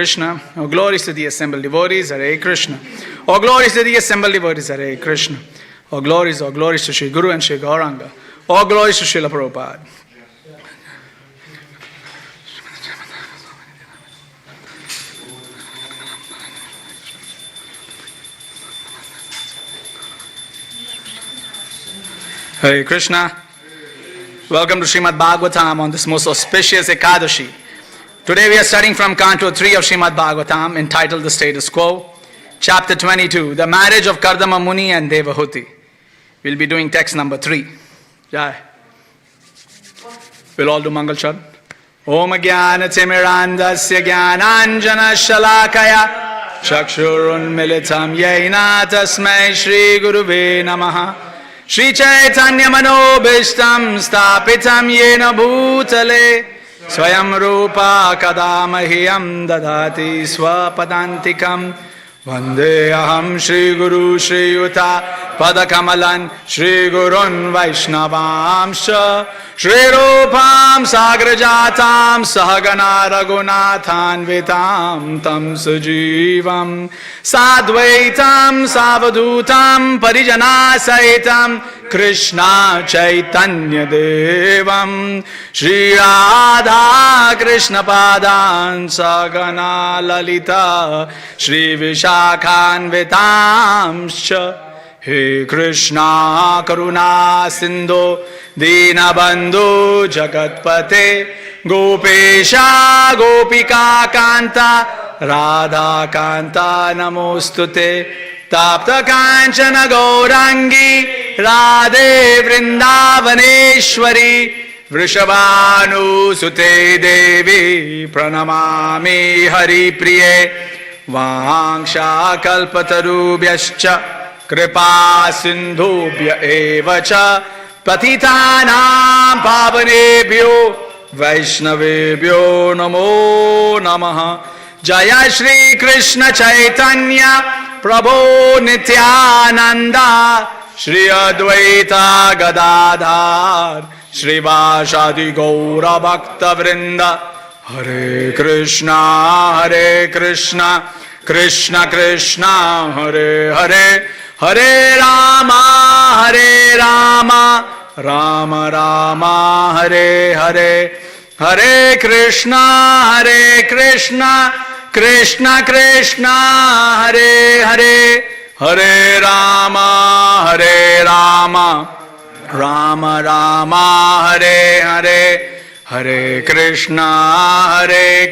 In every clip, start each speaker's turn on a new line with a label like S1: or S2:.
S1: Krishna. All glories to the assembled devotees, Hare Krishna. All glories to the assembled devotees, Hare Krishna. All glories to Shri Guru and Shri Gauranga. All glories to Srila Prabhupada. Hare Krishna. Welcome to Srimad Bhagavatam on this most auspicious Ekadashi. Today we are studying from Canto 3 of Srimad Bhagavatam entitled The Status Quo, Chapter 22, The Marriage of Kardama Muni and Devahuti. We'll be doing text number 3. Jai. We'll all do Mangal Charan. Om Jnana Timirandasya Jnananjana Shalakaya Chakshurun Militam Yena Tasmai Shri Guruve Namaha Shri Chaitanya Manobishtam Stapitam Yena Bhutale Swayam Rupa Kadamahyam Dadati Swapadantikam Vande Aham Shri Guru Shri Yuta Padakamalan Shri Gurun Vaishnavamsha Shri Rupam Sagrajatam Sahagana Raghunathan Vitam Tam Sujivam Sadvaitam Savadutam Parijana Saitam Krishna Chaitanya Devam Shri Radha Krishna Padan Sagana Lalita Shri Vishakhan Vitamsha He Krishna Karuna Sindhu Dinabandhu Jagatpate Gopesha Gopika Kanta Radha Kanta Namostute Tapta Kanchana Gaurangi Radhe Vrindavaneshwari Vrishabhanu Sute Devi Pranamami Hari Priye Vangsha Kalpatarubhyascha Kripa Sindhubhya Evacha Patitanam Pavanebhyo Vaishnavebhyo Namo Namaha Jaya Shri Krishna Chaitanya Prabhu Nityananda Shri Advaita Gadadhar Shri Vashadi Gaura Bhakta Vrinda Hare Krishna Krishna Krishna Hare Hare Hare Rama Rama Rama Hare Hare Hare Krishna Krishna Krishna Hare Hare Hare Rama Rama Rama Hare Hare Hare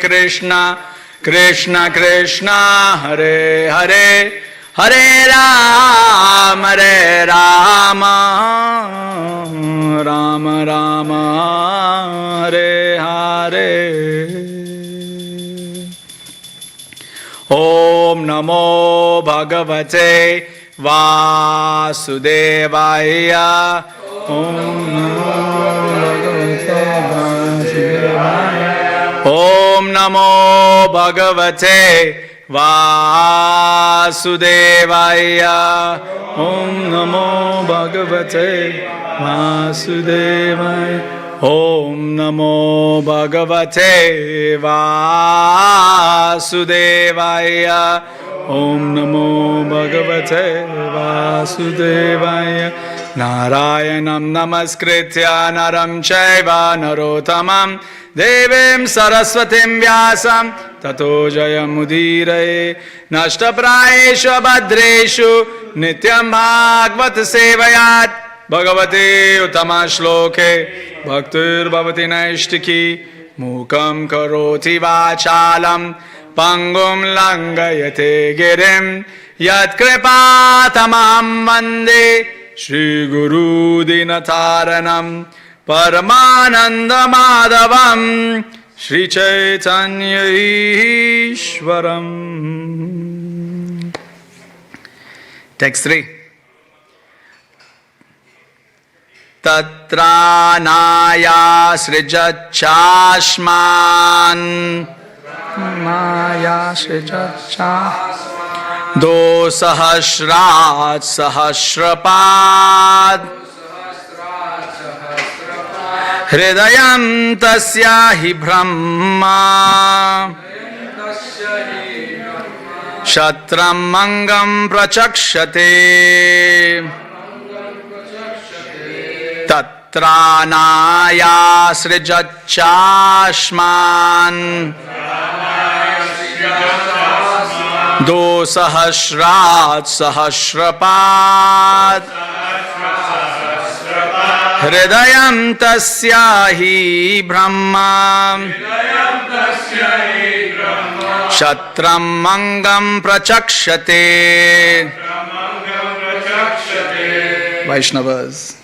S1: Krishna Krishna Krishna Hare Hare Hare Rama Rama Rama Hare Hare Om Namo Bhagavate Vasudevaya Om Namo Bhagavate Vasudevaya Om Namo Bhagavate Vasudevaya Om Namo Bhagavate Vasudevaya Om Namo Bhagavate Vasudevaya Narayanam Namaskritya Naram Chaiva Narottamam Devim Saraswatim Vyasam Tato Jayamudiraye Nashtaprayeshu Bhadreshu Nityam Bhagvat Sevayat Bhagavate Uttama Shloke Bhaktir Bhavati Naishtiki Mukam Karoti Vachalam Pangum Langayate Girim Yat Kripatamam Vande Shri Guru Dinataranam Paramananda Madhavam Shri Chaitanya Ishwaram. Text 3. Tatra Naya Srijat Chashman Maya Srijat Chashman Do Sahasrat Sahasrapad Hridayam tasya hi brahma Shatram Mangam Prachakshate Tatranaya Srijachashman Dosahasrat Sahasrapad Hridayam Tasyahi Brahma Shatram Mangam Prachakshate. Vaishnavas.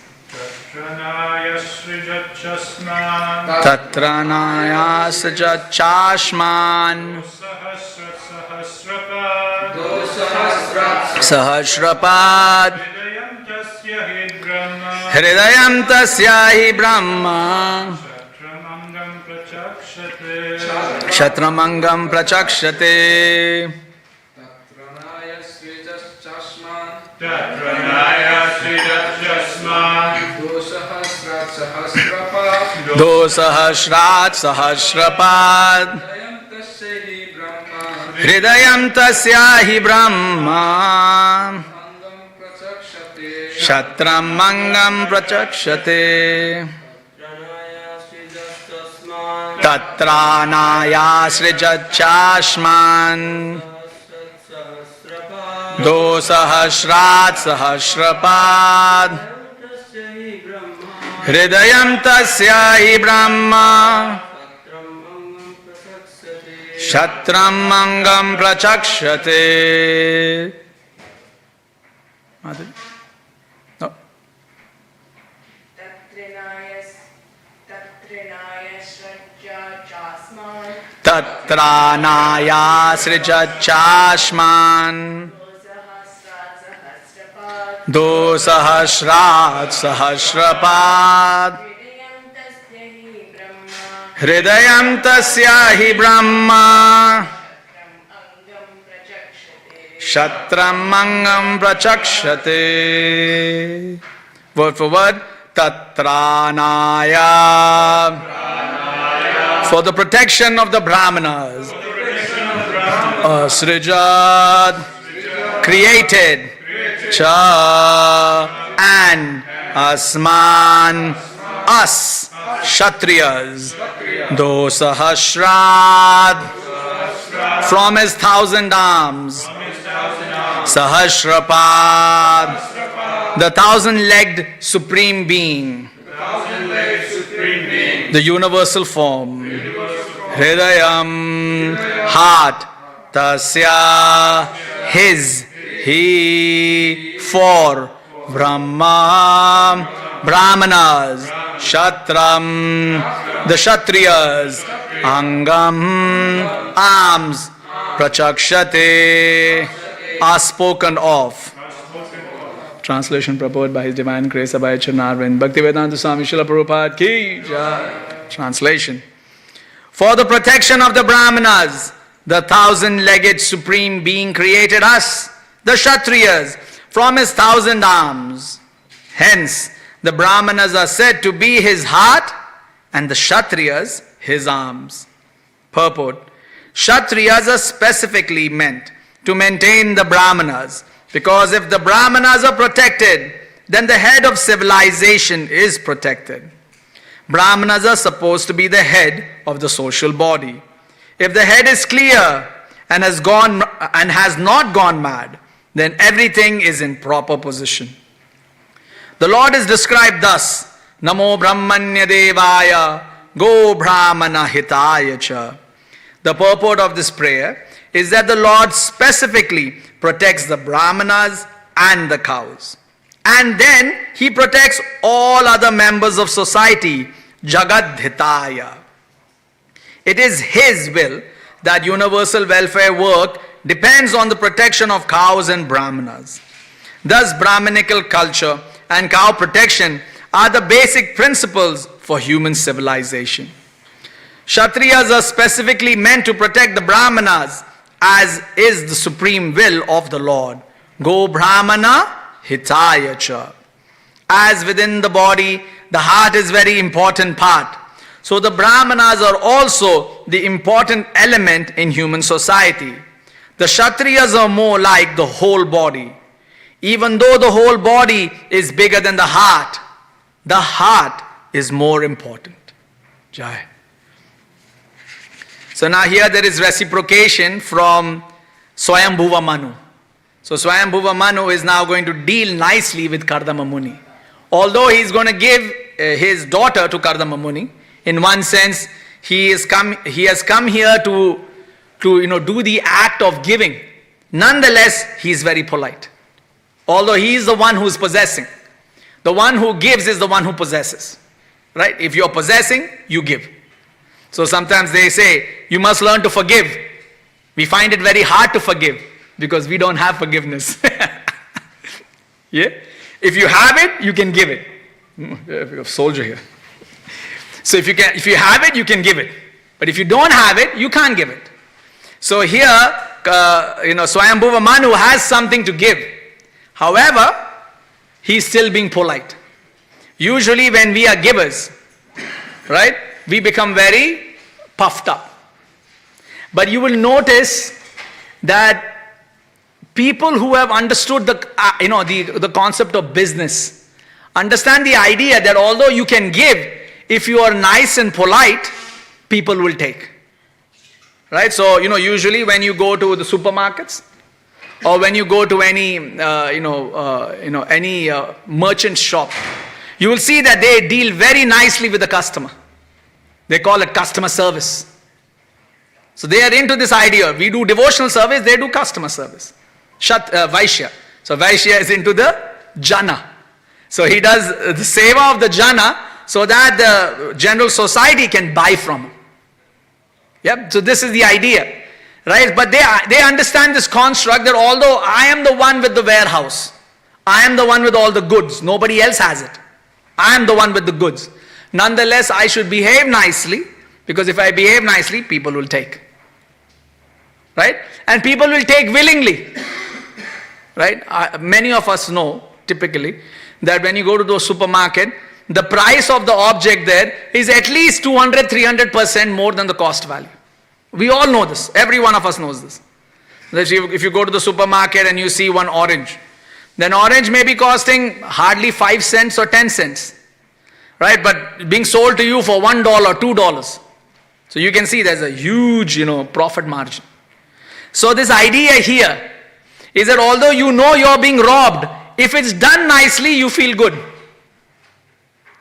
S1: Tatranaya Sajachashman Sahasrapad Hridayam Tasyahi Brahma Shatramangam Prachakshate. Dosahasrat Sahasrapad Hridayam Tasyahi Brahma Shatramangam Prachakshate. Tatranaya Srijachashman Dosahasrat Sahasrapad Hridayam Tasyahi Brahma Shatram Mangam Prachakshate. No. Tatranaya Srijachashman Dosahasrat Sahasrapad Hridayam Tasyahi Brahma Shatram Mangam Prachakshate. Word for word. Tatranaya, for the protection of the Brahmanas. Asrijat, created. Cha, and Asman, us, Kshatriyas. Dosahasrat, from his 1,000 arms. Sahasrapad, the 1,000-legged Supreme Being. The universal form. Hridayam, heart. Tasya, his, he, for. Brahma, Brahmanas. Shatram, the Kshatriyas. Angam, arms. Prachakshate, are spoken of. Translation purport by His Divine Grace Abhay Charnarvind Bhaktivedanta Swami Srila Prabhupada ki jai. Translation. For the protection of the Brahmanas, the 1,000-legged Supreme Being created us, the Kshatriyas, from his 1,000 arms. Hence, the Brahmanas are said to be his heart and the Kshatriyas his arms. Purport. Kshatriyas are specifically meant to maintain the Brahmanas, because if the Brahmanas are protected, then the head of civilization is protected. Brahmanas are supposed to be the head of the social body. If the head is clear and has not gone mad, then everything is in proper position. The Lord is described thus: Namo Brahmanya Devaya Go Brahmana Hitaya Cha. The purport of this prayer is that the Lord specifically protects the Brahmanas and the cows. And then he protects all other members of society, Jagad Hitaya. It is his will that universal welfare work depends on the protection of cows and Brahmanas. Thus, Brahminical culture and cow protection are the basic principles for human civilization. Kshatriyas are specifically meant to protect the Brahmanas, as is the supreme will of the Lord. Go Brahmana Hitaya Cha. As within the body, the heart is very important part. So the Brahmanas are also the important element in human society. The Kshatriyas are more like the whole body. Even though the whole body is bigger than the heart is more important. Jai. So now here there is reciprocation from Swayambhuva Manu. So Swayambhuva Manu is now going to deal nicely with Kardama Muni. Although he is going to give his daughter to Kardama Muni, in one sense he has come here to do the act of giving. Nonetheless, he is very polite. Although he is the one who is possessing. The one who gives is the one who possesses. Right? If you are possessing, you give. So sometimes they say, you must learn to forgive. We find it very hard to forgive because we don't have forgiveness. Yeah? If you have it, you can give it. We have a soldier here. So if you have it, you can give it. But if you don't have it, you can't give it. So here, Swayambhuva Manu has something to give. However, he's still being polite. Usually when we are givers, right, we become very puffed up. But you will notice that people who have understood the concept of business understand the idea that although you can give, if you are nice and polite, people will take. Right? So, usually when you go to the supermarkets or when you go to any merchant shop, you will see that they deal very nicely with the customer. They call it customer service. So they are into this idea. We do devotional service, they do customer service. Vaishya. So Vaishya is into the jana. So he does the seva of the jana so that the general society can buy from him. Yep. So this is the idea. Right? But they understand this construct that although I am the one with the warehouse, I am the one with all the goods, nobody else has it. I am the one with the goods. Nonetheless, I should behave nicely, because if I behave nicely, people will take. Right? And people will take willingly. Right? Many of us know, typically, that when you go to the supermarket, the price of the object there is at least 200-300% more than the cost value. We all know this. Every one of us knows this. If you go to the supermarket and you see one orange, then orange may be costing hardly 5 cents or 10 cents. Right? But being sold to you for $1, $2. So you can see there's a huge, profit margin. So this idea here is that although you're being robbed, if it's done nicely, you feel good.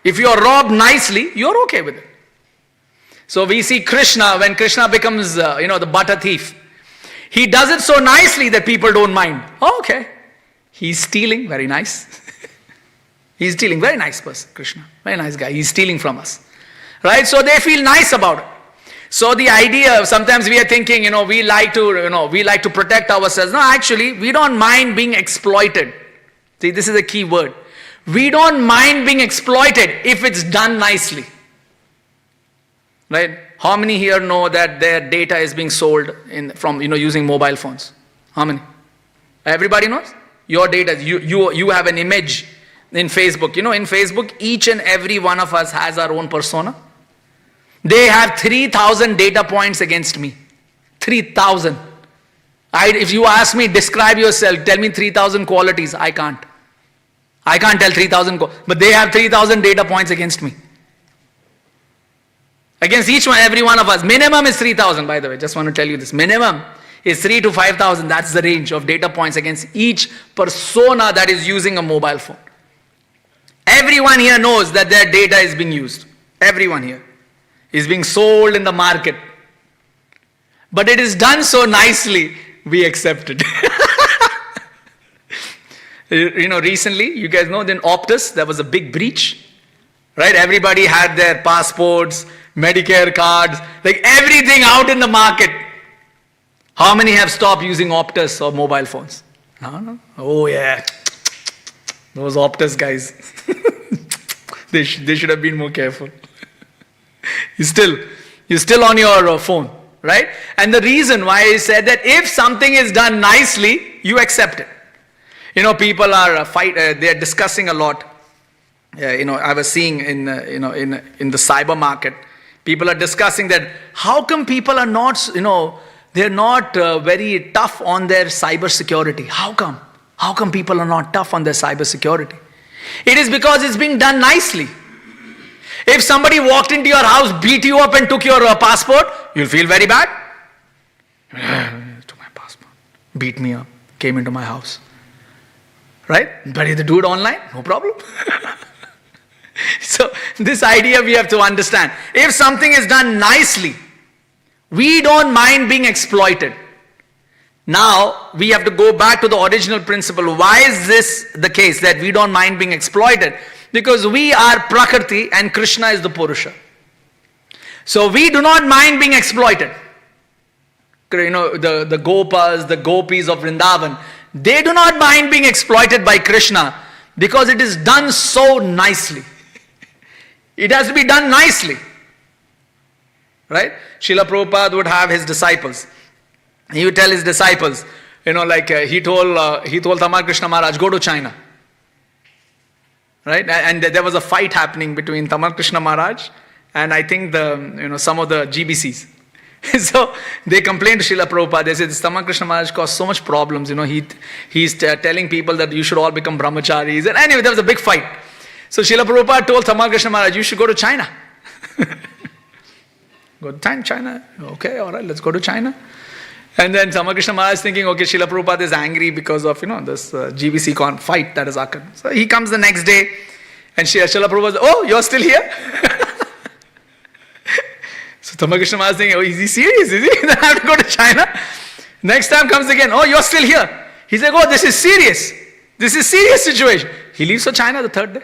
S1: If you're robbed nicely, you're okay with it. So we see Krishna, when Krishna becomes, the butter thief, he does it so nicely that people don't mind. Oh, okay. He's stealing, very nice. He's stealing, very nice person, Krishna. Very nice guy. He's stealing from us. Right? So they feel nice about it. So the idea, sometimes we are thinking, we like to protect ourselves. No, actually, we don't mind being exploited. See, this is a key word. We don't mind being exploited if it's done nicely. Right? How many here know that their data is being sold from using mobile phones? How many? Everybody knows? Your data, you have an image in Facebook. In Facebook, each and every one of us has our own persona. They have 3,000 data points against me. 3,000. If you ask me, describe yourself, tell me 3,000 qualities, I can't. I can't tell 3,000, but they have 3,000 data points against me. Against each one, every one of us. Minimum is 3,000, by the way. Just want to tell you this. Minimum is 3,000 to 5,000. That's the range of data points against each persona that is using a mobile phone. Everyone here knows that their data is being used. Everyone here is being sold in the market. But it is done so nicely, we accept it. Recently, you guys know in Optus, there was a big breach. Right? Everybody had their passports, Medicare cards, like everything out in the market. How many have stopped using Optus or mobile phones? No? Oh yeah. Those Optus guys. They should have been more careful. You're still on your phone, right? And the reason why I said that if something is done nicely, you accept it. People are they're discussing a lot. I was seeing in the cyber market, People are discussing that how come people are not, they're not very tough on their cyber security. How come? How come people are not tough on their cyber security? It is because it's being done nicely. If somebody walked into your house, beat you up and took your passport, you'll feel very bad. Took my passport, beat me up, came into my house. Right? But if they do it online, no problem. So this idea we have to understand. If something is done nicely, we don't mind being exploited. Now, we have to go back to the original principle. Why is this the case that we don't mind being exploited? Because we are Prakriti and Krishna is the Purusha. So we do not mind being exploited. The Gopas, the Gopis of Vrindavan, they do not mind being exploited by Krishna because it is done so nicely. It has to be done nicely. Right? Srila Prabhupada would have his disciples. He would tell his disciples, he told Tamal Krishna Maharaj, go to China. Right? And there was a fight happening between Tamal Krishna Maharaj and I think some of the GBCs. So they complained to Srila Prabhupada. They said, this Tamal Krishna Maharaj caused so much problems. He's telling people that you should all become brahmacharis. And anyway, there was a big fight. So Srila Prabhupada told Tamal Krishna Maharaj, you should go to China. Go to China. Okay, all right, let's go to China. And then Tamal Krishna Maharaj is thinking, okay, Srila Prabhupada is angry because of, this GBC fight that has occurred. So he comes the next day and Srila Prabhupada says, oh, you're still here? So Tamal Krishna Maharaj is thinking, oh, is he serious? Is he? Then I have to go to China. Next time comes again, oh, you're still here. He's like, oh, this is serious. This is serious situation. He leaves for China the third day.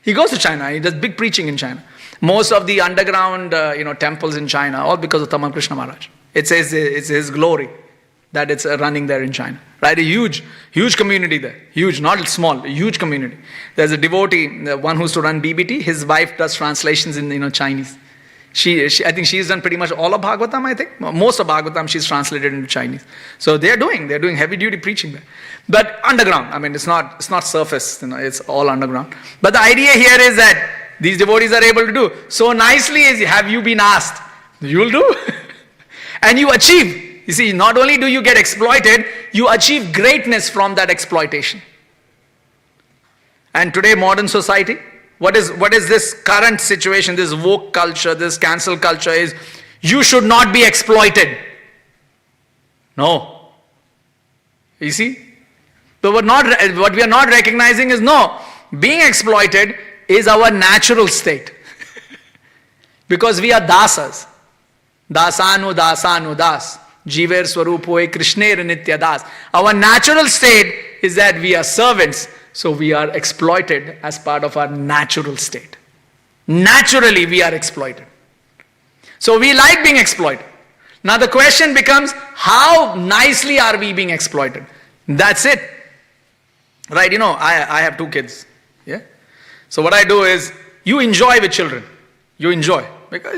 S1: He goes to China. He does big preaching in China. Most of the underground, temples in China, all because of Tamal Krishna Maharaj. It says it's his glory that it's running there in China. Right? A huge community there. Huge, not small, a huge community. There's a devotee, the one who used to run BBT. His wife does translations in Chinese. I think she's done pretty much all of Bhagavatam, I think. Most of Bhagavatam she's translated into Chinese. So they're doing heavy duty preaching there. But underground, it's not surface, it's all underground. But the idea here is that these devotees are able to do so nicely as have you been asked, you'll do. And you achieve. You see, not only do you get exploited, you achieve greatness from that exploitation. And today, modern society, what is this current situation, this woke culture, this cancel culture is, you should not be exploited. No. You see? So what we are not recognizing is, no, being exploited is our natural state. Because we are dasas. Dasanu das. Jiver swarupoe Krishner nitya das. Our natural state is that we are servants. So we are exploited as part of our natural state. Naturally we are exploited. So we like being exploited. Now the question becomes, how nicely are we being exploited? That's it. Right, I have 2 kids. Yeah. So what I do is, you enjoy with children. You enjoy. Because,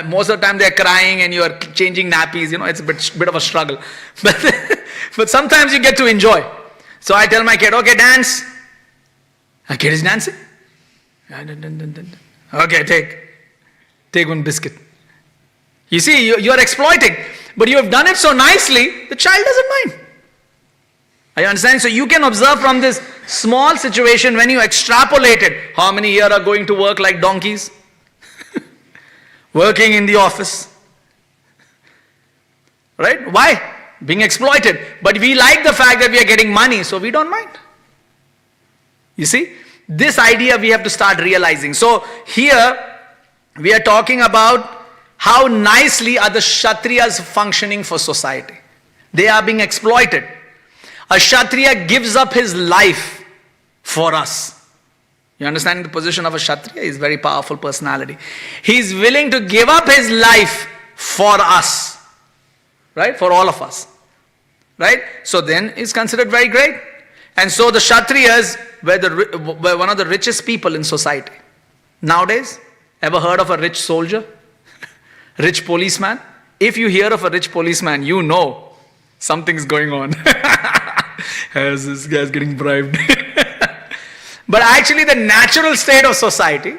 S1: most of the time they're crying and you're changing nappies, it's a bit of a struggle. But sometimes you get to enjoy. So I tell my kid, okay, dance. A kid is dancing. Okay, take one biscuit. You see, you're exploiting. But you have done it so nicely, the child doesn't mind. Are you understanding? So you can observe from this small situation, when you extrapolate it, how many here are going to work like donkeys? Working in the office. Right? Why? Being exploited. But we like the fact that we are getting money, so we don't mind. You see? This idea we have to start realizing. So here we are talking about how nicely are the Kshatriyas functioning for society. They are being exploited. A Kshatriya gives up his life for us. You understand the position of a Kshatriya? He's a very powerful personality. He's willing to give up his life for us. Right? For all of us. Right? So then he's considered very great. And so the Kshatriyas were one of the richest people in society. Nowadays, ever heard of a rich soldier? Rich policeman? If you hear of a rich policeman, you know something's going on. As this guy's getting bribed. But actually the natural state of society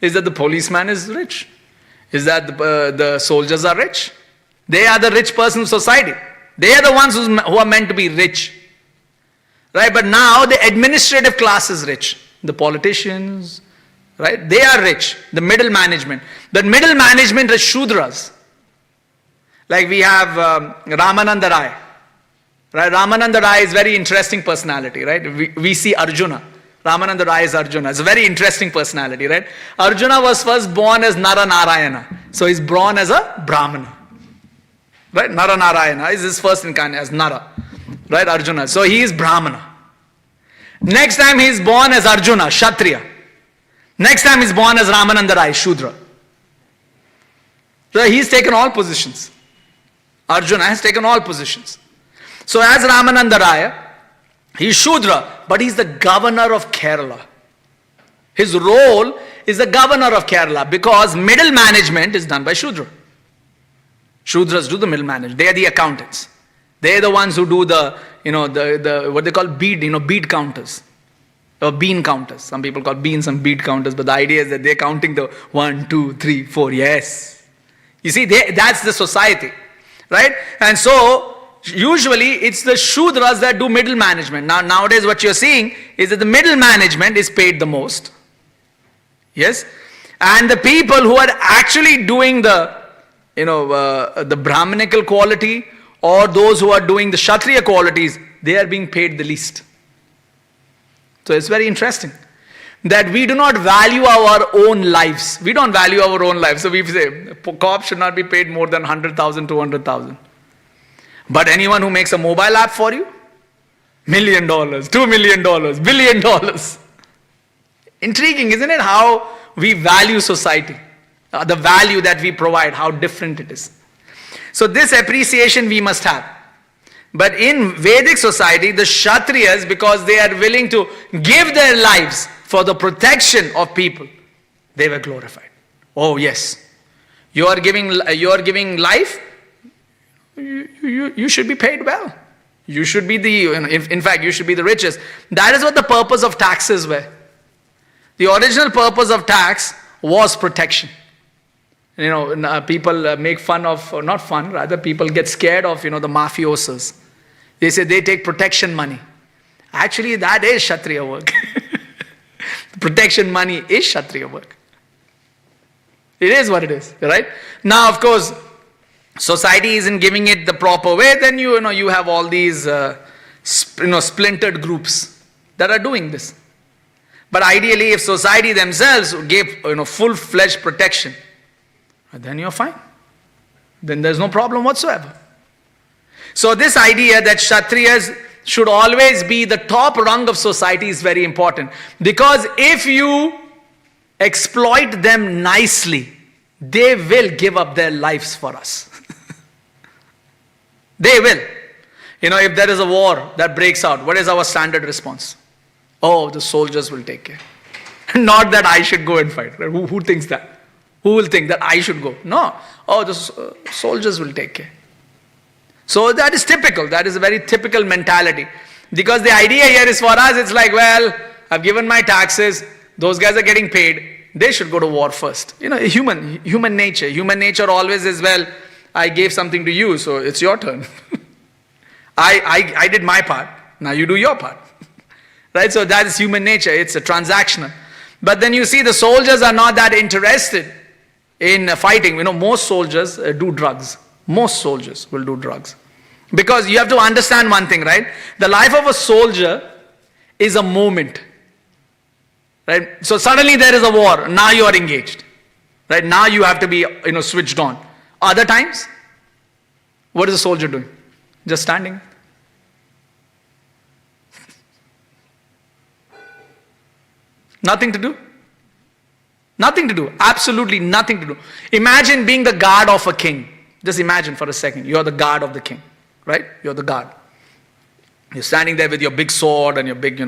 S1: Is that the policeman is rich? Is that the soldiers are rich? They are the rich person of society. They are the ones who are meant to be rich. Right? But now the administrative class is rich. The politicians, right? They are rich. The middle management. The middle management is Shudras. Like we have Ramananda Rai. Right? Ramananda Rai is very interesting personality, right? We see Arjuna. Ramananda Rai is Arjuna. It's a very interesting personality, right? Arjuna was first born as Nara Narayana. So he's born as a Brahmana. Right? Nara Narayana is his first incarnation as Nara. Right? Arjuna. So he is Brahmana. Next time he is born as Arjuna, Kshatriya. Next time he is born as Ramananda Rai, Shudra. So he's taken all positions. Arjuna has taken all positions. So as Ramananda Raya, he is Shudra, but he is the governor of Kerala. His role is the governor of Kerala because middle management is done by Shudra. Shudras do the middle management. They are the accountants. They are the ones who do the what they call bead counters. Or bean counters. Some people call beans and bead counters, but the idea is that they're counting the 1, 2, 3, 4. Yes. You see, that's the society. Right? And so, usually it's the Shudras that do middle management. Now, nowadays what you're seeing is that the middle management is paid the most. Yes? And the people who are actually doing the Brahmanical quality or those who are doing the Kshatriya qualities, they are being paid the least. So it's very interesting that we do not value our own lives. We don't value our own lives. So we say, cops should not be paid more than 100,000, 200,000. But anyone who makes a mobile app for you, $1 million, $2 million, $1 billion. Intriguing, isn't it? How we value society. The value that we provide, how different it is. So this appreciation we must have. But in Vedic society, the Kshatriyas, because they are willing to give their lives for the protection of people, they were glorified. Oh yes, you are giving life. You should be paid well. You should be in fact, you should be the richest. That is what the purpose of taxes were. The original purpose of tax was protection. People make fun of, or not fun, rather people get scared of, the mafiosos. They say they take protection money. Actually, that is Kshatriya work. Protection money is Kshatriya work. It is what it is, right? Now, of course, society isn't giving it the proper way, then you have all these splintered groups that are doing this. But ideally, if society themselves gave full-fledged protection, then you're fine. Then there's no problem whatsoever. So this idea that Kshatriyas should always be the top rung of society is very important. Because if you exploit them nicely, they will give up their lives for us. They will. If there is a war that breaks out, what is our standard response? Oh, the soldiers will take care. Not that I should go and fight. Right? Who thinks that? Who will think that I should go? No. Oh, the soldiers will take care. So that is typical. That is a very typical mentality. Because the idea here is for us, it's like, well, I've given my taxes. Those guys are getting paid. They should go to war first. Human nature. Human nature always is, well, I gave something to you, so it's your turn. I did my part. Now you do your part. Right? So that is human nature. It's a transactional. But then you see the soldiers are not that interested in fighting. Most soldiers do drugs. Most soldiers will do drugs. Because you have to understand one thing, right? The life of a soldier is a moment. Right? So suddenly there is a war. Now you are engaged. Right? Now you have to be, switched on. Other times, what is a soldier doing? Just standing. Nothing to do. Nothing to do. Absolutely nothing to do. Imagine being the guard of a king. Just imagine for a second. You're the guard of the king. Right? You're the guard. You're standing there with your big sword and your big,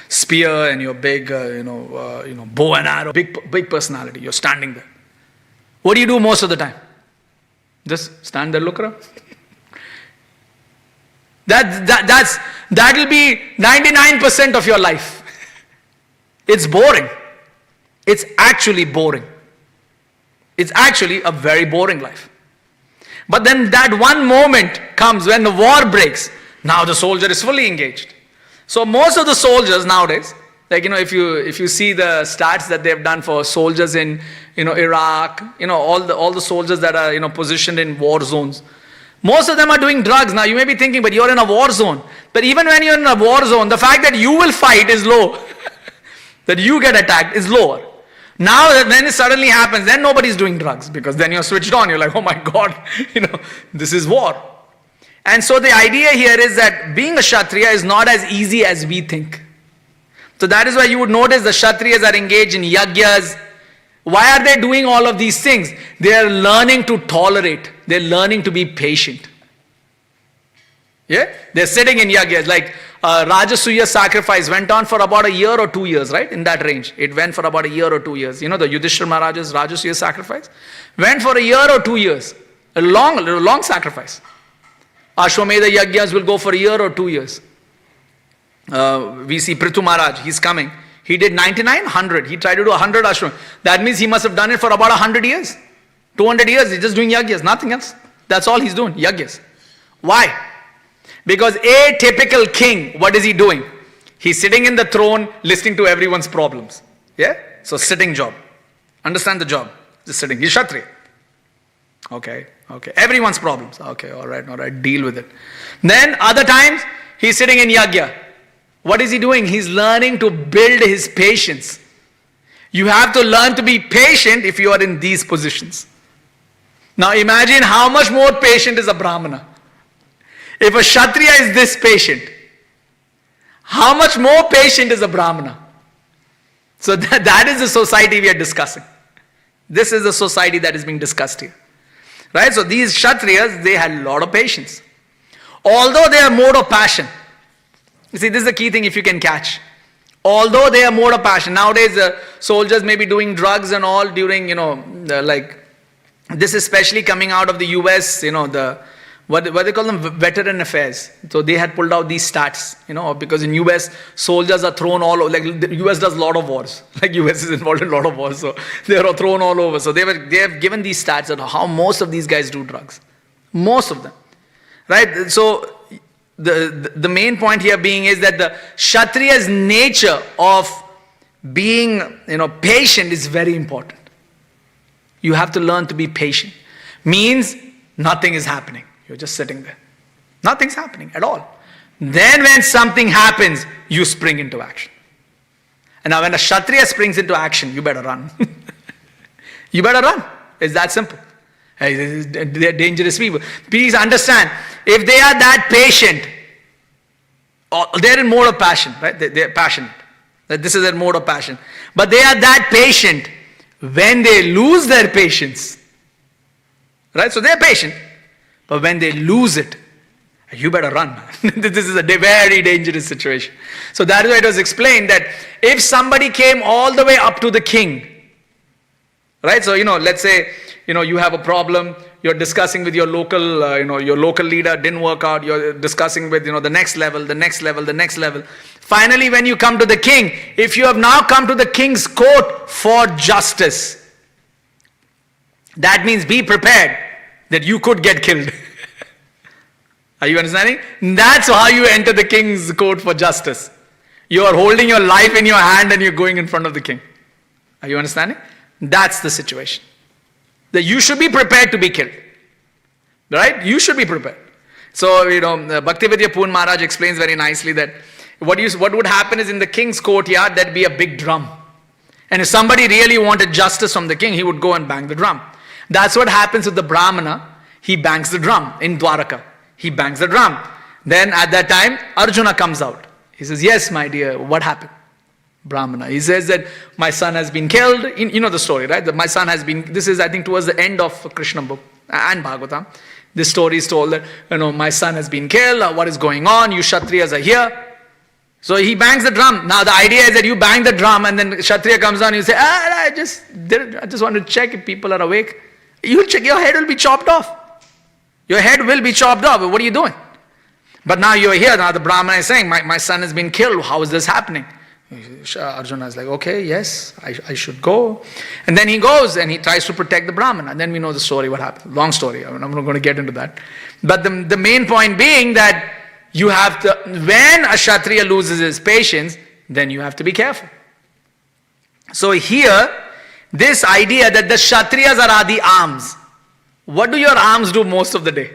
S1: spear and your big, bow and arrow. Big personality. You're standing there. What do you do most of the time? Just stand there, look around. That will be 99% of your life. It's boring. It's actually boring. It's actually a very boring life. But then that one moment comes when the war breaks. Now the soldier is fully engaged. So most of the soldiers nowadays, like, if you see the stats that they've done for soldiers in, Iraq, all the soldiers that are, positioned in war zones, most of them are doing drugs. Now you may be thinking, but you're in a war zone. But even when you're in a war zone, the fact that you will fight is low. That you get attacked is lower. Now when it suddenly happens, then nobody's doing drugs, because then you're switched on. You're like, oh my God, this is war. And so the idea here is that being a Kshatriya is not as easy as we think. So that is why you would notice the Kshatriyas are engaged in yagyas. Why are they doing all of these things? They are learning to tolerate. They're learning to be patient. Yeah? They're sitting in yagyas. Like Rajasuya sacrifice went on for about a year or 2 years, right? In that range. It went for about a year or 2 years. The Yudhishthira Maharaj's Rajasuya sacrifice went for a year or 2 years. A long sacrifice. Ashwamedha yagyas will go for a year or 2 years. We see Prithu Maharaj, he's coming. He did 99, 100. He tried to do 100 ashram. That means he must have done it for about 100 years. 200 years, he's just doing yagyas, nothing else. That's all he's doing, yagyas. Why? Because a typical king, what is he doing? He's sitting in the throne, listening to everyone's problems. Yeah? So sitting job. Understand the job. Just sitting. He's Kshatriya. Okay. Everyone's problems. Okay, all right. Deal with it. Then other times, he's sitting in yagya. What is he doing? He's learning to build his patience. You have to learn to be patient if you are in these positions. Now imagine how much more patient is a Brahmana. If a Kshatriya is this patient, how much more patient is a Brahmana? So that is the society we are discussing. This is the society that is being discussed here. Right? So these Kshatriyas, they had a lot of patience. Although they are mode of passion. You see, this is the key thing if you can catch. Although they are mode of passion. Nowadays, soldiers may be doing drugs and all during, this is especially coming out of the US, what they call them, veteran affairs. So they had pulled out these stats, because in US, soldiers are thrown all over. Like the US does a lot of wars. Like US is involved in a lot of wars. So they are thrown all over. So they have given these stats on how most of these guys do drugs. Most of them. Right? So the main point here being is that the Kshatriya's nature of being, patient is very important. You have to learn to be patient. Means nothing is happening. You're just sitting there. Nothing's happening at all. Then when something happens, you spring into action. And now when a Kshatriya springs into action, you better run. You better run. It's that simple. They're dangerous people. Please understand, if they are that patient, they're in mode of passion, right? They're passionate. This is their mode of passion. But they are that patient when they lose their patience. Right? So they're patient. But when they lose it, you better run. This is a very dangerous situation. So that is why it was explained that if somebody came all the way up to the king, right? So, let's say, you have a problem, you're discussing with your local, your local leader, didn't work out, you're discussing with, the next level, the next level, the next level. Finally, when you come to the king, if you have now come to the king's court for justice, that means be prepared that you could get killed. Are you understanding? That's how you enter the king's court for justice. You are holding your life in your hand and you're going in front of the king. Are you understanding? That's the situation. That you should be prepared to be killed. Right? You should be prepared. So, Bhaktivedanta Poon Maharaj explains very nicely that what would happen is in the king's courtyard, there'd be a big drum. And if somebody really wanted justice from the king, he would go and bang the drum. That's what happens with the Brahmana. He bangs the drum in Dwaraka. He bangs the drum. Then at that time, Arjuna comes out. He says, yes, my dear, what happened? Brahmana. He says that my son has been killed. You know the story, right? That my son has been, this is I think towards the end of Krishna book and Bhagavatam. This story is told that, my son has been killed. What is going on? You Kshatriyas are here. So he bangs the drum. Now the idea is that you bang the drum and then Kshatriya comes on and you say, I just want to check if people are awake. You'll check, your head will be chopped off. Your head will be chopped off. What are you doing? But now you're here. Now the Brahmana is saying, my son has been killed. How is this happening? Arjuna is like, okay, yes, I should go. And then he goes and he tries to protect the Brahmana. And then we know the story, what happened. Long story, I'm not going to get into that. But the main point being that you have to, when a Kshatriya loses his patience, then you have to be careful. So here, this idea that the Kshatriyas are the arms. What do your arms do most of the day?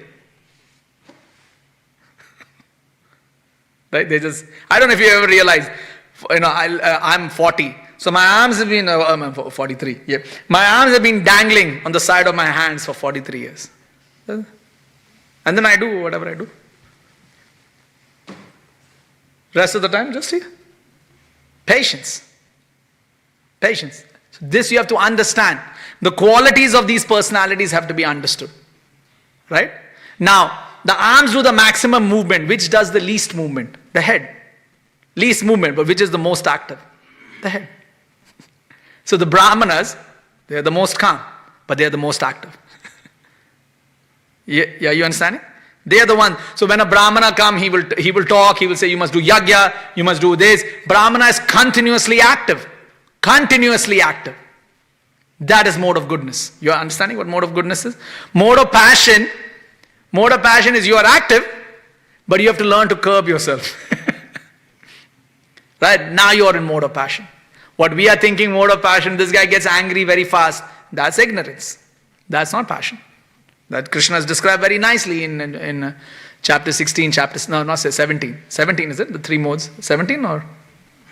S1: Right? They just, I don't know if you ever realize, I'm 40. So my arms have been, I'm 43. Yeah. My arms have been dangling on the side of my hands for 43 years. And then I do whatever I do. Rest of the time, just here. Patience. Patience. So this you have to understand. The qualities of these personalities have to be understood. Right? Now, the arms do the maximum movement. Which does the least movement? The head. Least movement, but which is the most active? The head. So the Brahmanas, they are the most calm, but they are the most active. Yeah, you understanding? They are the one. So when a Brahmana comes, he will talk, he will say, you must do yajna, you must do this. Brahmana is continuously active. Continuously active. That is mode of goodness. You are understanding what mode of goodness is? Mode of passion is you are active, but you have to learn to curb yourself. Right? Now you are in mode of passion. What we are thinking mode of passion, this guy gets angry very fast. That's ignorance. That's not passion. That Krishna has described very nicely in chapter 16, 17. 17 is it? The three modes. 17 or?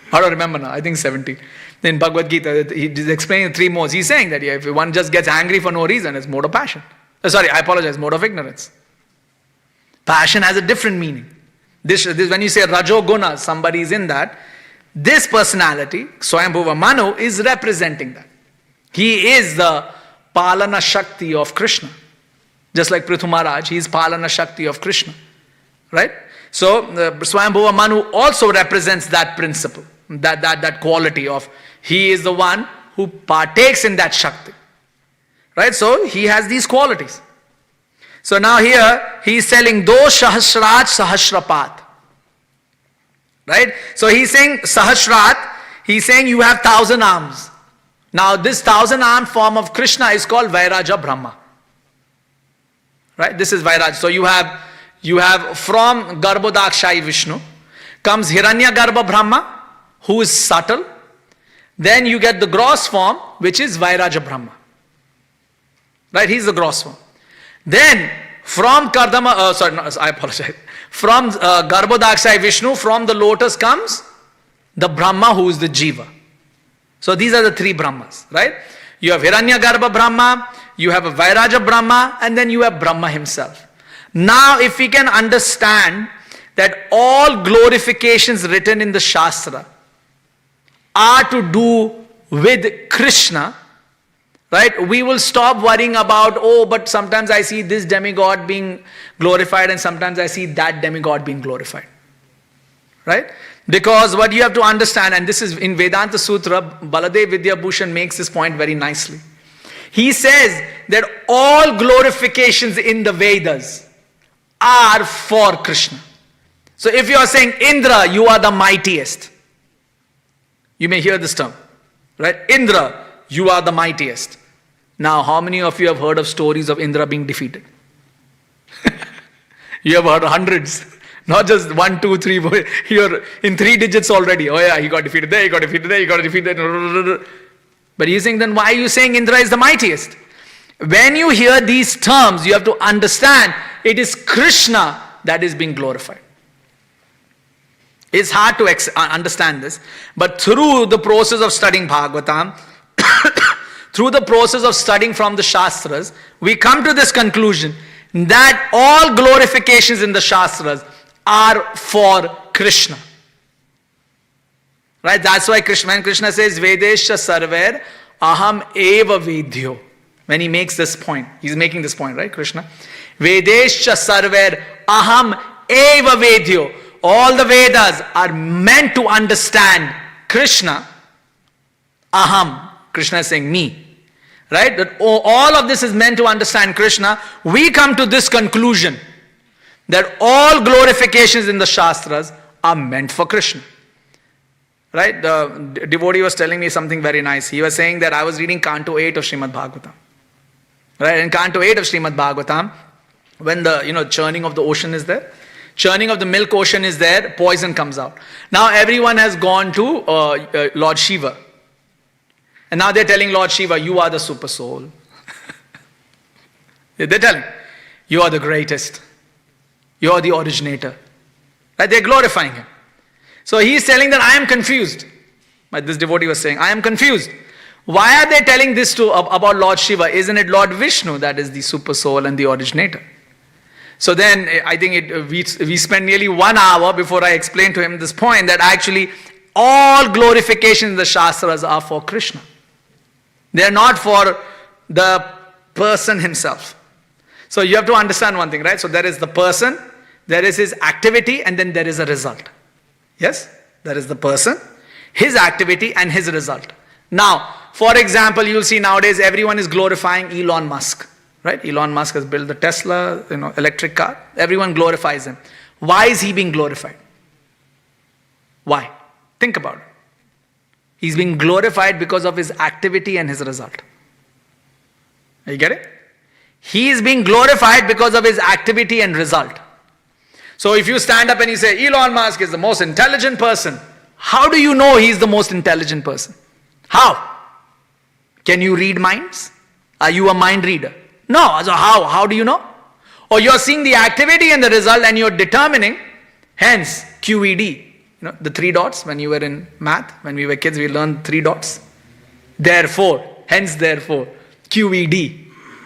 S1: How do I remember now? I think 17. In Bhagavad Gita, he is explaining the three modes. He's saying that if one just gets angry for no reason, it's mode of passion. Mode of ignorance. Passion has a different meaning. This when you say Rajoguna, somebody is in that. This personality, Swayambhuva Manu, is representing that. He is the Palana Shakti of Krishna. Just like Prithu Maharaj, he is Palana Shakti of Krishna. Right? So, Swayambhuva Manu also represents that principle, that quality of, he is the one who partakes in that Shakti. Right? So, he has these qualities. So now here, he is telling, Do Sahasraj Sahasrapat. Right? So he's saying Sahasrat, he's saying you have 1,000 arms. Now this 1,000-arm form of Krishna is called Vairaja Brahma. Right? This is Vairaj. So you have from Garbhodakshai Vishnu comes Hiranyagarbha Brahma, who is subtle. Then you get the gross form, which is Vairaja Brahma. Right? He's the gross form. Then from From Garbhodakshai Vishnu, from the lotus comes the Brahma, who is the Jiva. So these are the three Brahmas, right? You have Hiranyagarbha Brahma, you have a Vairaja Brahma, and then you have Brahma himself. Now if we can understand that all glorifications written in the Shastra are to do with Krishna, right? We will stop worrying about, but sometimes I see this demigod being glorified and sometimes I see that demigod being glorified. Right? Because what you have to understand, and this is in Vedanta Sutra, Baladev Vidyabhushan makes this point very nicely. He says that all glorifications in the Vedas are for Krishna. So if you are saying, Indra, you are the mightiest. You may hear this term. Right? Indra, you are the mightiest. Now, how many of you have heard of stories of Indra being defeated? You have heard hundreds. Not just 1, 2, 3, you're in 3 digits already. Oh yeah, he got defeated there, he got defeated there, he got defeated there. But he's saying, then why are you saying Indra is the mightiest? When you hear these terms, you have to understand it is Krishna that is being glorified. It's hard to understand this, but through the process of studying Bhagavatam, through the process of studying from the Shastras, we come to this conclusion that all glorifications in the Shastras are for Krishna. Right? That's why when Krishna says, Vedesha sarver aham eva vedhyo. When he makes this point, he's making this point, right, Krishna? Vedesha sarver aham eva vedhyo. All the Vedas are meant to understand Krishna. Aham. Krishna is saying me. Right? That all of this is meant to understand Krishna. We come to this conclusion that all glorifications in the Shastras are meant for Krishna. Right? The devotee was telling me something very nice. He was saying that I was reading Canto 8 of Srimad Bhagavatam. Right? In Canto 8 of Srimad Bhagavatam, when the churning of the ocean is there, churning of the milk ocean is there, poison comes out. Now everyone has gone to Lord Shiva. And now they're telling Lord Shiva, you are the super soul. They're telling, you are the greatest. You are the originator. Right? They're glorifying him. So he's telling that I am confused. But this devotee was saying, I am confused. Why are they telling this about Lord Shiva? Isn't it Lord Vishnu that is the super soul and the originator? So then I think we spent nearly 1 hour before I explained to him this point that actually all glorifications in the Shastras are for Krishna. They are not for the person himself. So you have to understand one thing, right? So there is the person, there is his activity, and then there is a result. Yes? There is the person, his activity, and his result. Now, for example, you'll see nowadays everyone is glorifying Elon Musk. Right? Elon Musk has built the Tesla, electric car. Everyone glorifies him. Why is he being glorified? Why? Think about it. He's being glorified because of his activity and his result. You get it? He is being glorified because of his activity and result. So if you stand up and you say, Elon Musk is the most intelligent person, how do you know he's the most intelligent person? How? Can you read minds? Are you a mind reader? No. So how do you know? Or you're seeing the activity and the result and you're determining, hence QED. The 3 dots, when you were in math, when we were kids, we learned 3 dots. Therefore, QED.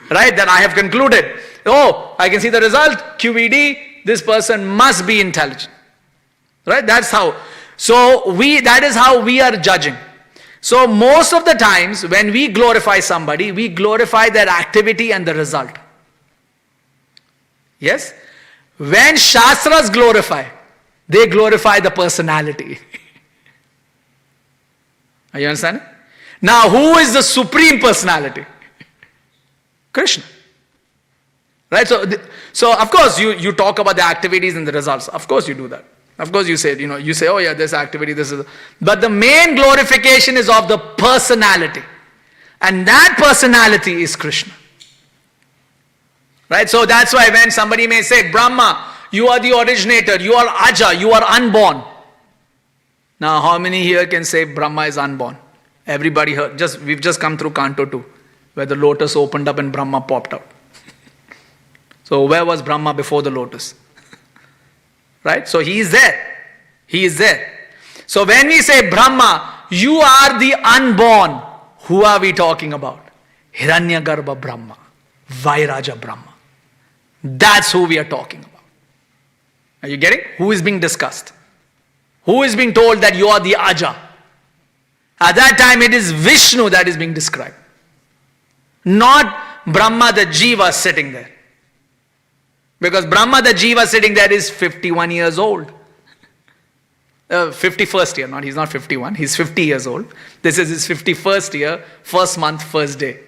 S1: Right? That I have concluded. Oh, I can see the result, QED, this person must be intelligent. Right? That's how. So that is how we are judging. So most of the times when we glorify somebody, we glorify their activity and the result. Yes? When Shastras glorify, they glorify the personality. Are you understanding? Now who is the supreme personality? Krishna. Right? So of course you talk about the activities and the results. Of course you do that. Of course you say, oh yeah, this activity, this is. But the main glorification is of the personality. And that personality is Krishna. Right? So that's why when somebody may say, Brahma, you are the originator, you are Aja, you are unborn. Now how many here can say Brahma is unborn? Everybody heard. We've just come through Canto 2, where the lotus opened up and Brahma popped out. So where was Brahma before the lotus? Right? So he is there. He is there. So when we say Brahma, you are the unborn. Who are we talking about? Hiranyagarbha Brahma. Vairaja Brahma. That's who we are talking about. Are you getting? Who is being discussed? Who is being told that you are the Aja? At that time it is Vishnu that is being described. Not Brahma the Jiva sitting there. Because Brahma the Jiva sitting there is 51 years old. 51st year, he's not 51, he's 50 years old. This is his 51st year, first month, first day.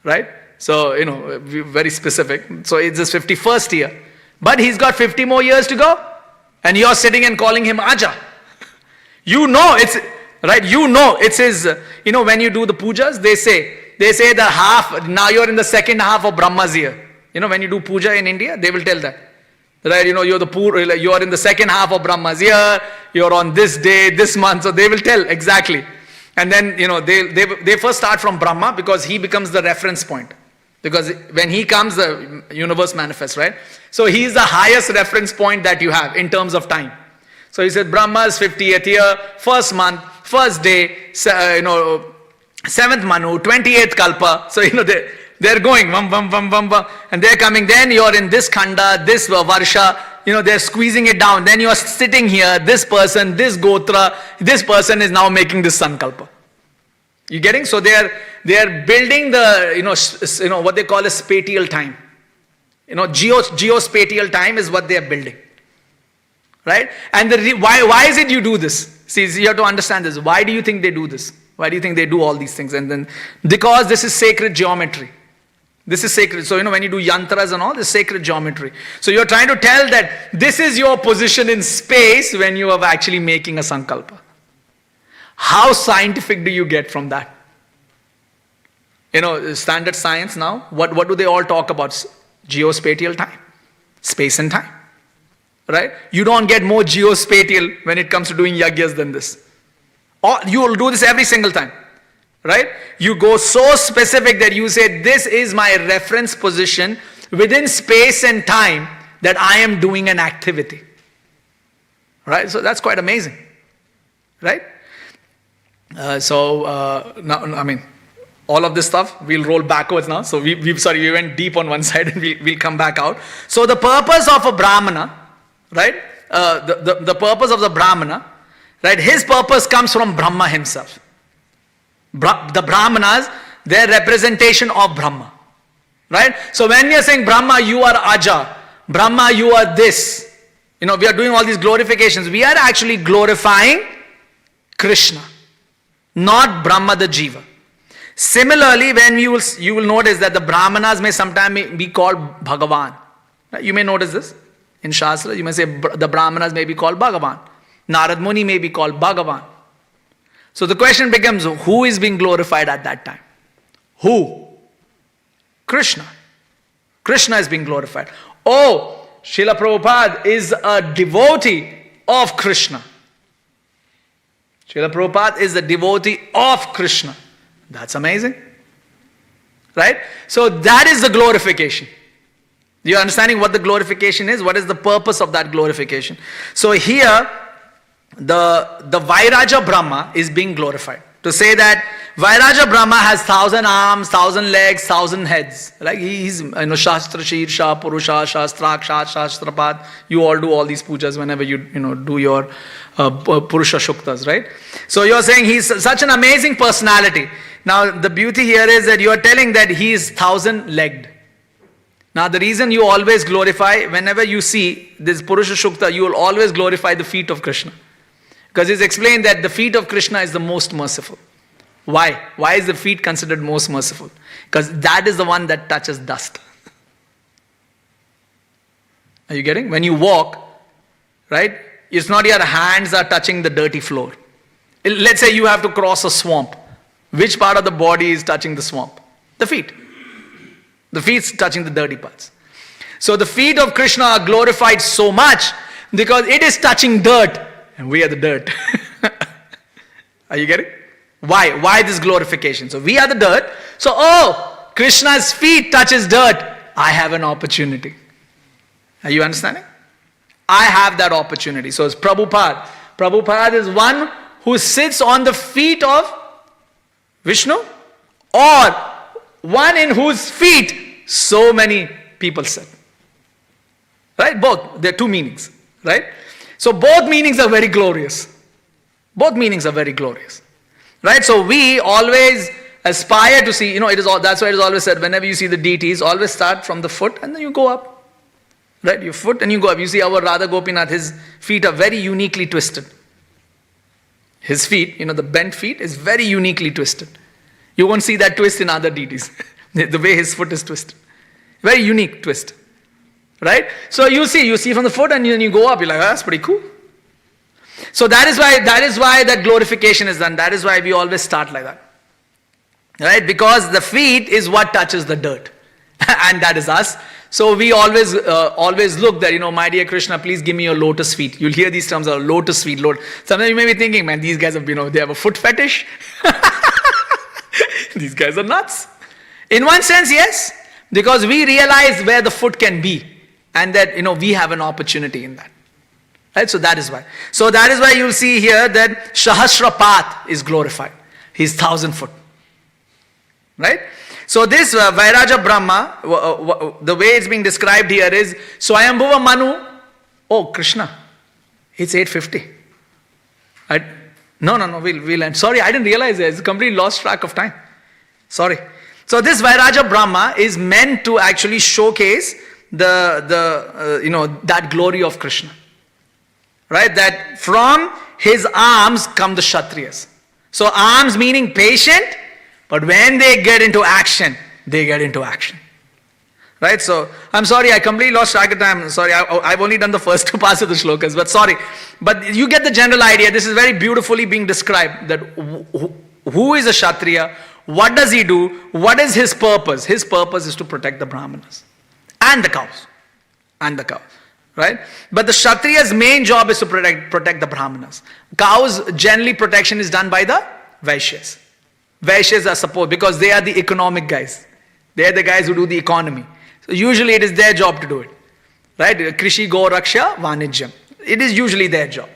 S1: Right? So, very specific. So it's his 51st year. But he's got 50 more years to go. And you're sitting and calling him Aja. It's his, when you do the pujas, they say the half, now you're in the second half of Brahma's year. When you do puja in India, they will tell that. Right, you're in the second half of Brahma's year, you're on this day, this month, so they will tell exactly. And then, they first start from Brahma because he becomes the reference point. Because when he comes, the universe manifests, right? So he is the highest reference point that you have in terms of time. So he said Brahma's 50th year, first month, first day, 7th Manu, 28th Kalpa. So, they're going, and they're coming. Then you're in this Khanda, this Varsha, they're squeezing it down. Then you're sitting here, this person, this Gotra, this person is now making this Sankalpa. You getting? So they are building the, what they call a spatial time. Geospatial time is what they are building. Right? And why is it you do this? See, you have to understand this. Why do you think they do this? Why do you think they do all these things? And then, because this is sacred geometry. This is sacred. So, when you do yantras and all, this is sacred geometry. So you're trying to tell that this is your position in space when you are actually making a sankalpa. How scientific do you get from that? Standard science now, what do they all talk about? Geospatial time, space and time. Right? You don't get more geospatial when it comes to doing yagyas than this. Or you will do this every single time. Right? You go so specific that you say, this is my reference position within space and time that I am doing an activity. Right? So that's quite amazing. Right? Now, all of this stuff, we'll roll backwards now. So we went deep on one side and we'll come back out. So the purpose of a Brahmana, right? The purpose of the Brahmana, right? His purpose comes from Brahma himself. The Brahmanas, their representation of Brahma, right? So when we are saying Brahma, you are Aja, Brahma, you are this, we are doing all these glorifications. We are actually glorifying Krishna, not Brahma the Jiva. Similarly, when you will notice that the Brahmanas may sometimes be called Bhagavan. Right? You may notice this in Shastra. You may say the Brahmanas may be called Bhagavan. Narad Muni may be called Bhagavan. So the question becomes, who is being glorified at that time? Who? Krishna. Krishna is being glorified. Oh, Srila Prabhupada is a devotee of Krishna. Srila Prabhupada is a devotee of Krishna. That's amazing. Right? So that is the glorification. You're understanding what the glorification is? What is the purpose of that glorification? So here, the Vairaja Brahma is being glorified. To say that Vairaja Brahma has 1,000 arms, 1,000 legs, 1,000 heads. Like he's, Shastra Shirsha, Purusha, Shastraksha, Shastrapad. You all do all these pujas whenever you, do your Purusha Shuktas, right? So you're saying he's such an amazing personality. Now the beauty here is that you are telling that he is 1,000-legged. Now the reason you always glorify, whenever you see this Purusha Shukta, you will always glorify the feet of Krishna. Because it's explained that the feet of Krishna is the most merciful. Why? Why is the feet considered most merciful? Because that is the one that touches dust. Are you getting? When you walk, right? It's not your hands are touching the dirty floor. Let's say you have to cross a swamp. Which part of the body is touching the swamp? The feet. The feet is touching the dirty parts. So the feet of Krishna are glorified so much because it is touching dirt. And we are the dirt. Are you getting? Why? Why this glorification? So we are the dirt. So, Krishna's feet touches dirt. I have an opportunity. Are you understanding? I have that opportunity. So it's Prabhupada. Prabhupada is one who sits on the feet of Vishnu, or one in whose feet so many people sit. Right? Both. There are two meanings. Right? So both meanings are very glorious. Both meanings are very glorious. Right? So we always aspire to see, that's why it is always said, whenever you see the deities, always start from the foot and then you go up. Right? Your foot and you go up. You see our Radha Gopinath, his feet are very uniquely twisted. His feet, the bent feet is very uniquely twisted. You won't see that twist in other deities. The way his foot is twisted. Very unique twist. Right? So you see from the foot and then you go up, you're like, that's pretty cool. So that is why that glorification is done. That is why we always start like that. Right? Because the feet is what touches the dirt. And that is us. So we always look that, my dear Krishna, please give me your lotus feet. You'll hear these terms, lotus feet. Sometimes you may be thinking, man, these guys have, they have a foot fetish. These guys are nuts. In one sense, yes. Because we realize where the foot can be. And that, we have an opportunity in that. Right? So that is why. So that is why you'll see here that Sahasrapat is glorified. He's 1,000 foot. Right? So this Vairaja Brahma, the way it's being described here is Swayambhuva Manu. Oh, Krishna. It's 8:50. No, we'll end. Sorry, I didn't realize it. It's completely lost track of time. Sorry. So this Vairaja Brahma is meant to actually showcase that glory of Krishna. Right? That from his arms come the Kshatriyas. So arms meaning patient, but when they get into action, they get into action. Right? So, I'm sorry, I completely lost track of time. Sorry, I've only done the first 2 parts of the shlokas, but sorry. But you get the general idea. This is very beautifully being described, that who is a Kshatriya, what does he do, what is his purpose? His purpose is to protect the Brahmanas and the cows. And the cows. Right? But the Kshatriya's main job is to protect the Brahmanas. Cows, generally protection is done by the Vaishyas. Vaishyas are supposed, because they are the economic guys. They are the guys who do the economy. So usually it is their job to do it. Right? Krishi Go Raksha Vanijyam. It is usually their job.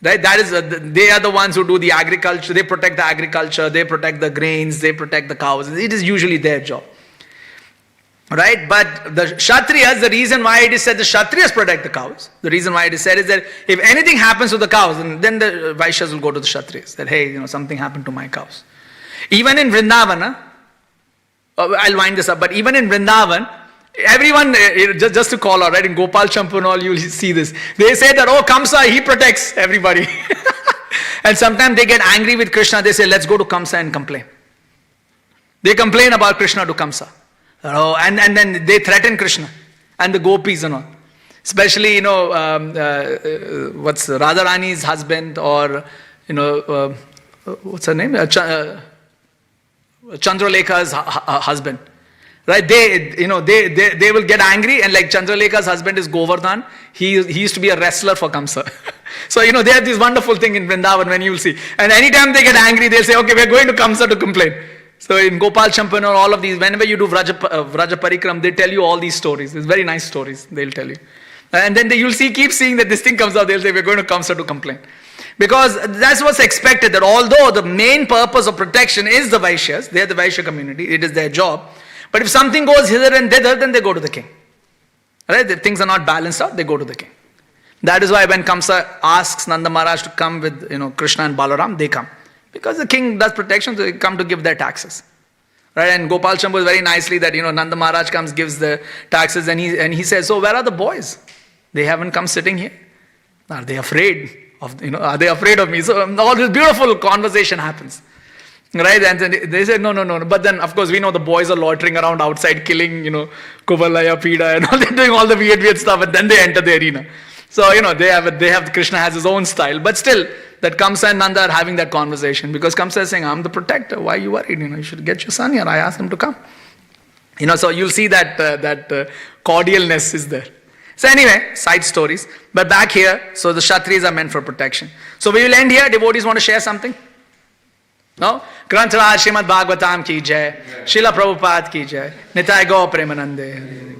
S1: Right? That is, they are the ones who do the agriculture. They protect the agriculture. They protect the grains. They protect the cows. It is usually their job. Right? But the Kshatriyas, the reason why it is said the Kshatriyas protect the cows, the reason why it is said is that if anything happens to the cows, then the Vaishyas will go to the Kshatriyas. That, hey, something happened to my cows. Even in Vrindavan, I'll wind this up, but even in Vrindavan, everyone, just to call out, right, in Gopal Champu and all, you'll see this. They say that, oh, Kamsa, he protects everybody. And sometimes they get angry with Krishna. They say, let's go to Kamsa and complain. They complain about Krishna to Kamsa. Oh, and then they threaten Krishna and the gopis and all. Especially, what's Radharani's husband, or, what's her name? Chandralekha's husband. Right? They will get angry, and like Chandralekha's husband is Govardhan. He used to be a wrestler for Kamsa. So, they have this wonderful thing in Vrindavan when you will see. And anytime they get angry, they'll say, okay, we're going to Kamsa to complain. So in Gopal Champan or all of these, whenever you do Vraja Parikram, they tell you all these stories. It's very nice stories, they'll tell you. And then you'll keep seeing that this thing comes out, they'll say, we're going to Kamsa to complain. Because that's what's expected, that although the main purpose of protection is the Vaishyas, they're the Vaishya community, it is their job. But if something goes hither and thither, then they go to the king. Right? If things are not balanced out, they go to the king. That is why when Kamsa asks Nanda Maharaj to come with Krishna and Balaram, they come. Because the king does protection, so they come to give their taxes. Right? And Gopal Chambu very nicely that, Nanda Maharaj comes, gives the taxes, and he says, so where are the boys? They haven't come sitting here. Are they afraid of, are they afraid of me? So all this beautiful conversation happens. Right? And then they say, no. But then, of course, we know the boys are loitering around outside, killing, Kuvalaya, Pida, and all. They're doing all the weird stuff, and then they enter the arena. So, they have, Krishna has his own style. But still, that Kamsa and Nanda are having that conversation. Because Kamsa is saying, I'm the protector. Why are you worried? You should get your son here. I asked him to come. So you'll see that cordialness is there. So anyway, side stories. But back here, so the Kshatriyas are meant for protection. So we will end here. Devotees want to share something? No? Granth Raj Srimad Bhagavatam ki jai. Srila Prabhupada ki jai. Nitai Go Premanande.